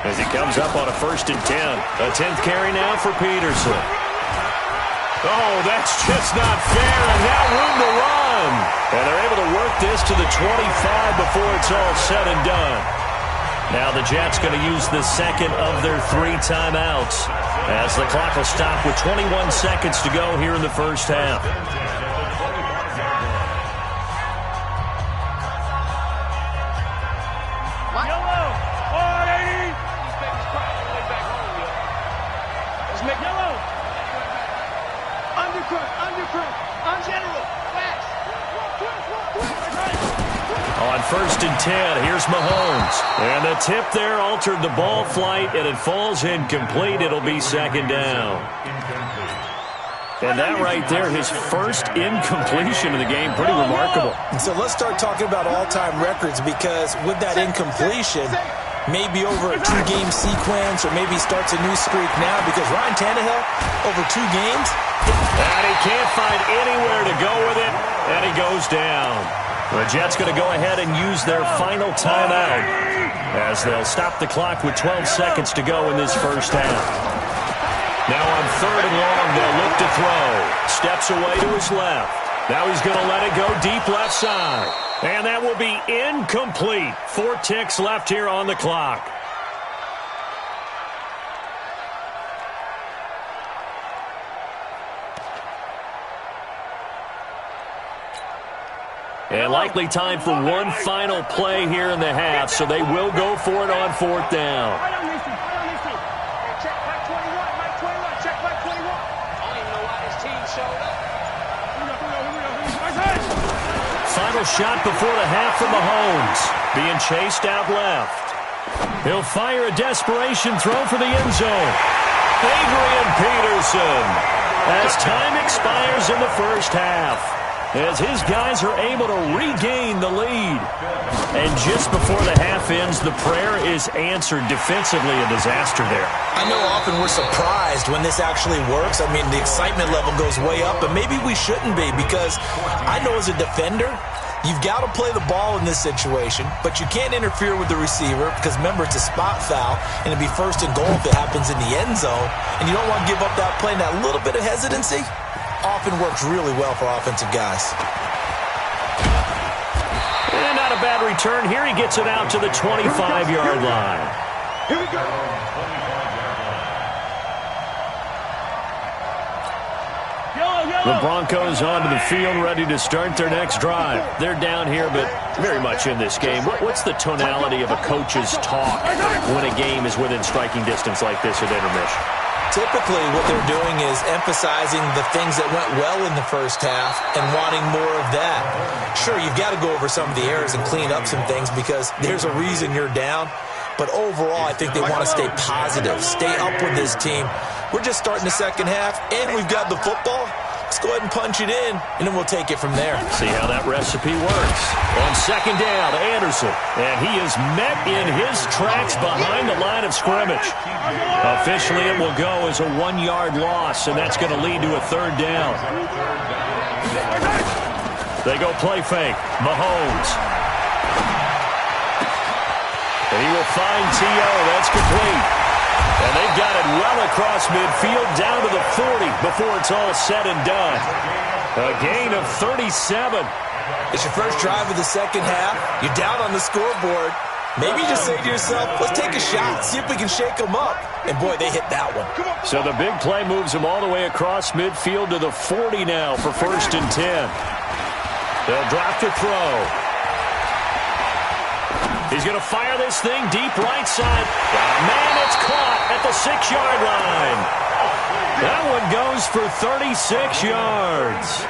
As he comes up on a 1st and 10. A 10th carry now for Peterson. Oh, that's just not fair, and now room to run. And they're able to work this to the 25 before it's all said and done. Now the Jets going to use the 2nd of their 3 timeouts as the clock will stop with 21 seconds to go here in the 1st half. On 1st and 10, here's Mahomes. And the tip there altered the ball flight, and it falls incomplete. It'll be 2nd down. And that right there, his first incompletion of the game, pretty remarkable. And so let's start talking about all-time records, because with that incompletion, maybe over a 2-game sequence, or maybe he starts a new streak now, because Ryan Tannehill, over 2 games. And he can't find anywhere to go with it, and he goes down. The Jets going to go ahead and use their final timeout as they'll stop the clock with 12 seconds to go in this first half. Now on 3rd and long, they'll look to throw. Steps away to his left. Now he's going to let it go deep left side. And that will be incomplete. 4 ticks left here on the clock. And likely time for one final play here in the half, so they will go for it on 4th down. Final shot before the half from Mahomes. Being chased out left. He'll fire a desperation throw for the end zone. Adrian Peterson. As time expires in the first half, as his guys are able to regain the lead. And just before the half ends, the prayer is answered. Defensively, a disaster there. I know often we're surprised when this actually works. I mean, the excitement level goes way up, and maybe we shouldn't be, because I know as a defender, you've got to play the ball in this situation, but you can't interfere with the receiver, because remember, it's a spot foul, and it'd be 1st and goal if it happens in the end zone, and you don't want to give up that play, and that little bit of hesitancy often works really well for offensive guys. And not a bad return here. He gets it out to the 25-yard line. Here we go. The Broncos onto the field, ready to start their next drive. They're down here, but very much in this game. What's the tonality of a coach's talk when a game is within striking distance like this at intermission? Typically, what they're doing is emphasizing the things that went well in the first half and wanting more of that. Sure, you've got to go over some of the errors and clean up some things, because there's a reason you're down. But overall, I think they want to stay positive, stay up with this team. We're just starting the second half, and we've got the football. Let's go ahead and punch it in, and then we'll take it from there. See how that recipe works. On 2nd down, Anderson. And he is met in his tracks behind the line of scrimmage. Officially, it will go as a 1-yard loss, and that's going to lead to a 3rd down. They go play fake. Mahomes. And he will find T.O. That's complete. And they've got it well across midfield, down to the 40 before it's all said and done. A gain of 37. It's your first drive of the second half. You're down on the scoreboard. Maybe you just say to yourself, let's take a shot, see if we can shake them up. And, boy, they hit that one. So the big play moves them all the way across midfield to the 40 now for 1st and 10. They'll drop to throw. He's going to fire this thing deep right side. Man, it's caught at the 6-yard line. That one goes for 36 yards.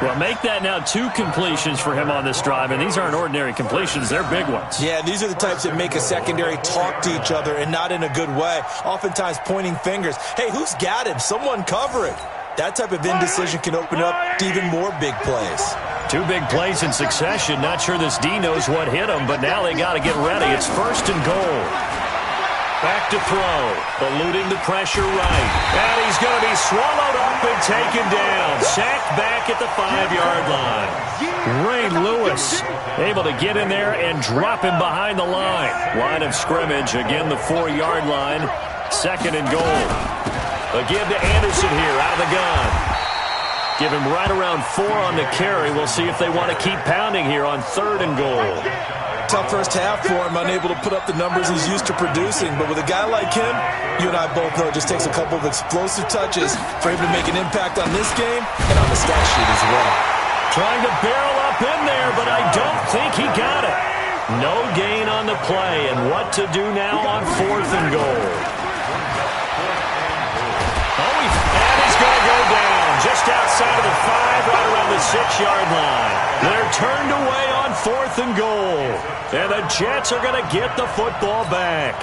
Well, make that now 2 completions for him on this drive, and these aren't ordinary completions. They're big ones. Yeah, these are the types that make a secondary talk to each other, and not in a good way. Oftentimes pointing fingers. Hey, who's got him? Someone cover it. That type of indecision can open up to even more big plays. 2 big plays in succession. Not sure this D knows what hit him, but now they got to get ready. It's 1st and goal. Back to throw. Eluding the pressure right. And he's going to be swallowed up and taken down. Sacked back at the 5-yard line. Ray Lewis able to get in there and drop him behind the line. Line of scrimmage. Again, the 4-yard line. 2nd and goal. Again to Anderson here out of the gun. Give him right around 4 on the carry. We'll see if they want to keep pounding here on 3rd and goal. Tough first half for him, unable to put up the numbers he's used to producing. But with a guy like him, you and I both know it just takes a couple of explosive touches for him to make an impact on this game and on the stat sheet as well. Trying to barrel up in there, but I don't think he got it. No gain on the play, and what to do now on 4th and goal. And he's going to go down just just outside of the 5, right around the 6-yard line. They're turned away on 4th and goal. And the Jets are going to get the football back.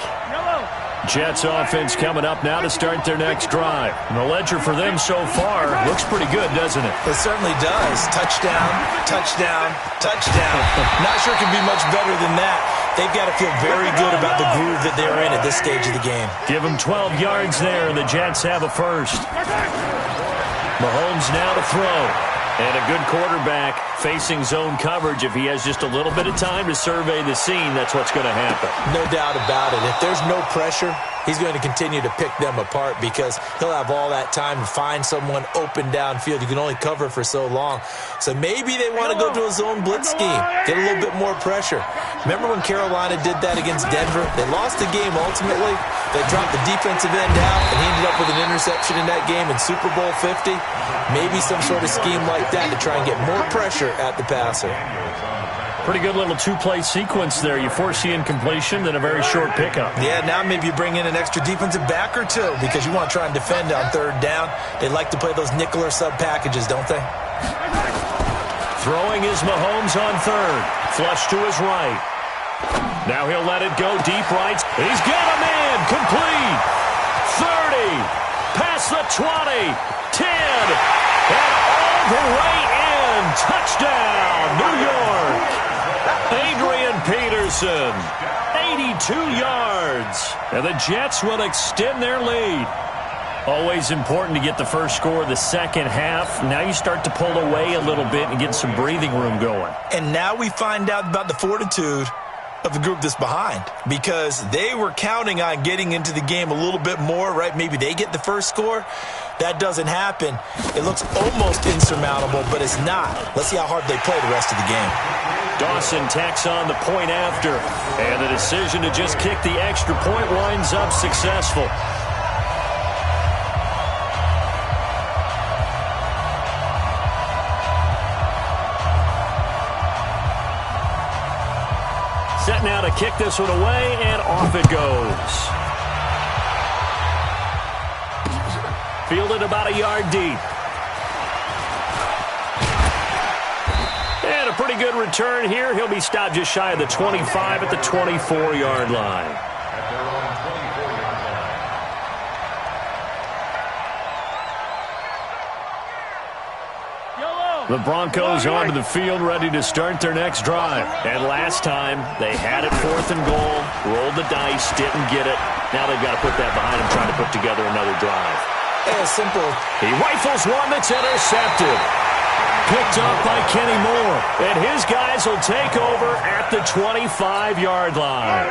Jets offense coming up now to start their next drive. And the ledger for them so far looks pretty good, doesn't it? It certainly does. Touchdown, touchdown, touchdown. Not sure it can be much better than that. They've got to feel very good about the groove that they're in at this stage of the game. Give them 12 yards there, and the Jets have a first. Mahomes now to throw. And a good quarterback facing zone coverage. If he has just a little bit of time to survey the scene, that's what's going to happen. No doubt about it. If there's no pressure, he's going to continue to pick them apart because he'll have all that time to find someone open downfield. You can only cover for so long. So maybe they want to go to a zone blitz scheme, get a little bit more pressure. Remember when Carolina did that against Denver? They lost the game ultimately. They dropped the defensive end out, and he ended up with an interception in that game in Super Bowl 50. Maybe some sort of scheme like that to try and get more pressure at the passer. Pretty good little two-play sequence there. You force the incompletion, then a very short pickup. Yeah, now maybe you bring in an extra defensive back or two because you want to try and defend on 3rd down. They like to play those nickel or sub packages, don't they? Throwing is Mahomes on 3rd. Flush to his right. Now he'll let it go deep right. He's got a man. Complete. 30. Past the 20. 10. And all the way in. Touchdown, New York. Adrian Peterson. 82 yards. And the Jets will extend their lead. Always important to get the first score of the second half. Now you start to pull away a little bit and get some breathing room going. And now we find out about the fortitude of the group that's behind because they were counting on getting into the game a little bit more, right? Maybe they get the first score. That doesn't happen. It looks almost insurmountable, but it's not. Let's see how hard they play the rest of the game. Dawson tacks on the point after, and the decision to just kick the extra point winds up successful. Set now to kick this one away, and off it goes. Fielded about a yard deep. And a pretty good return here. He'll be stopped just shy of the 25 at the 24-yard line. The Broncos onto the field ready to start their next drive. And last time, they had it 4th and goal, rolled the dice, didn't get it. Now they've got to put that behind them, trying to put together another drive. Yeah, simple. He rifles one that's intercepted. Picked up by Kenny Moore. And his guys will take over at the 25-yard line.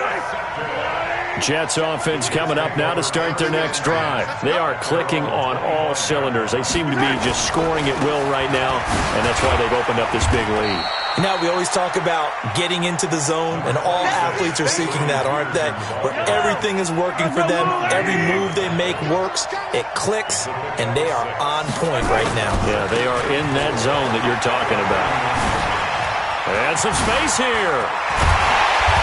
Jets offense coming up now to start their next drive. They are clicking on all cylinders. They seem to be just scoring at will right now, and that's why they've opened up this big lead. Now, we always talk about getting into the zone, and all athletes are seeking that, aren't they? Where everything is working for them, every move they make works, it clicks, and they are on point right now. Yeah, they are in that zone that you're talking about. And some space here.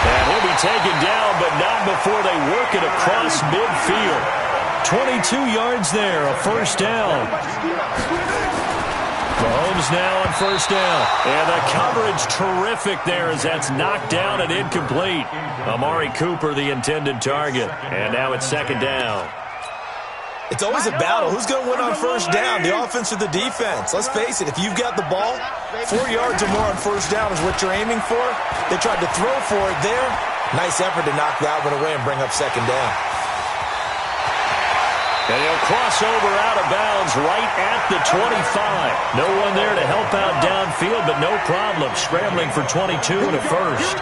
And he'll be taken down, but not before they work it across midfield. 22 yards there, a first down. Mahomes now on first down. And the coverage terrific there as that's knocked down and incomplete. Amari Cooper, the intended target. And now it's 2nd down. It's always a battle. Who's going to win on first down, the offense or the defense? Let's face it, if you've got the ball, 4 yards or more on first down is what you're aiming for. They tried to throw for it there. Nice effort to knock that one away and bring up 2nd down. And he'll cross over out of bounds right at the 25. No one there to help out downfield, but no problem. Scrambling for 22 and a first.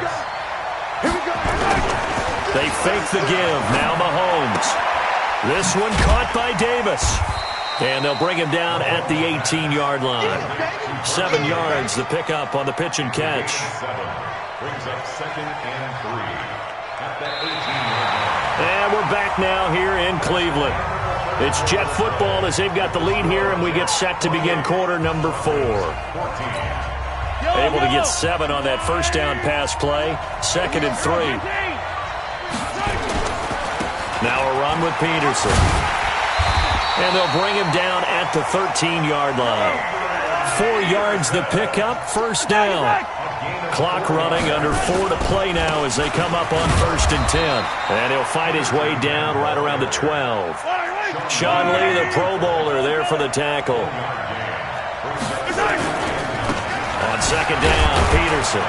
They fake the give. Now Mahomes. This one caught by Davis. And they'll bring him down at the 18-yard line. 7 yards, the pickup on the pitch and catch. Brings up 2nd and 3 at that 18-yard line. And we're back now here in Cleveland. It's Jet football as they've got the lead here, and we get set to begin quarter number 4. Able to get 7 on that first down pass play. 2nd and 3. Now a run with Peterson. And they'll bring him down at the 13-yard line. 4 yards the pickup, first down. Clock running, under 4 to play now as they come up on 1st and 10. And he'll fight his way down right around the 12. Sean Lee, the Pro Bowler, there for the tackle. On 2nd down, Peterson.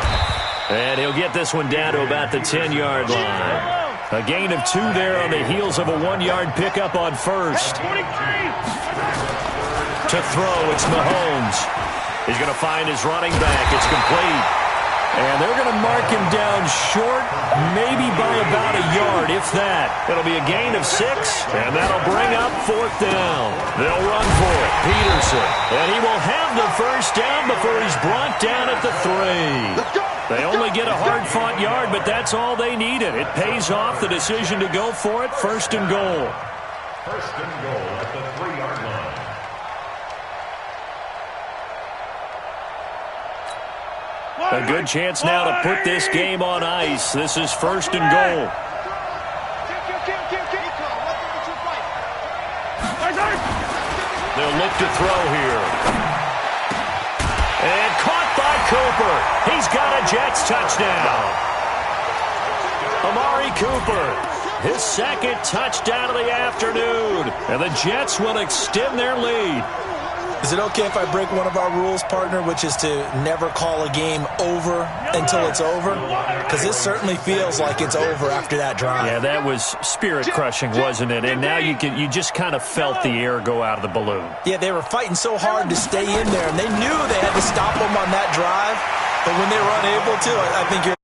And he'll get this one down to about the 10-yard line. A gain of 2 there on the heels of a 1-yard pickup on 1st. To throw, it's Mahomes. He's going to find his running back. It's complete. And they're going to mark him down short, maybe by about a yard, if that. It'll be a gain of 6, and that'll bring up 4th down. They'll run for it. Peterson. And he will have the first down before he's brought down at the 3. They only get a hard-fought yard, but that's all they needed. It pays off the decision to go for it. 1st and goal. 1st and goal at the 3-yard line. A good chance now to put this game on ice. This is 1st and goal. They'll look to throw here. And caught by Cooper. He's got a Jets touchdown. Amari Cooper, his 2nd touchdown of the afternoon. And the Jets will extend their lead. Is it okay if I break one of our rules, partner, which is to never call a game over until it's over? Because this certainly feels like it's over after that drive. Yeah, that was spirit-crushing, wasn't it? And now you just kind of felt the air go out of the balloon. Yeah, they were fighting so hard to stay in there, and they knew they had to stop them on that drive. But when they were unable to, I think you're